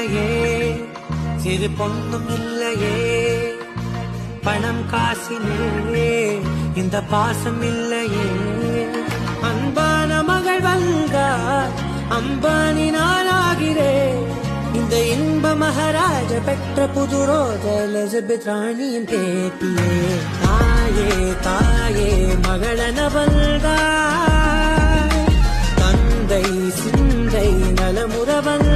இல்லையே, சிறு பொண்ணும் இல்லையே, பணம் காசிலே இந்த பாசம் இல்லையே. அன்பான மகள் வந்தார், அம்பானி நானாகிறேன். இந்த இன்ப மகாராஜ பெற்ற புது ரோஜா எலிசபெத் ராணியின் பேத்தியே. தாயே தாயே மகளன வந்தார், தந்தை சிந்தை நலமுற வந்தார்.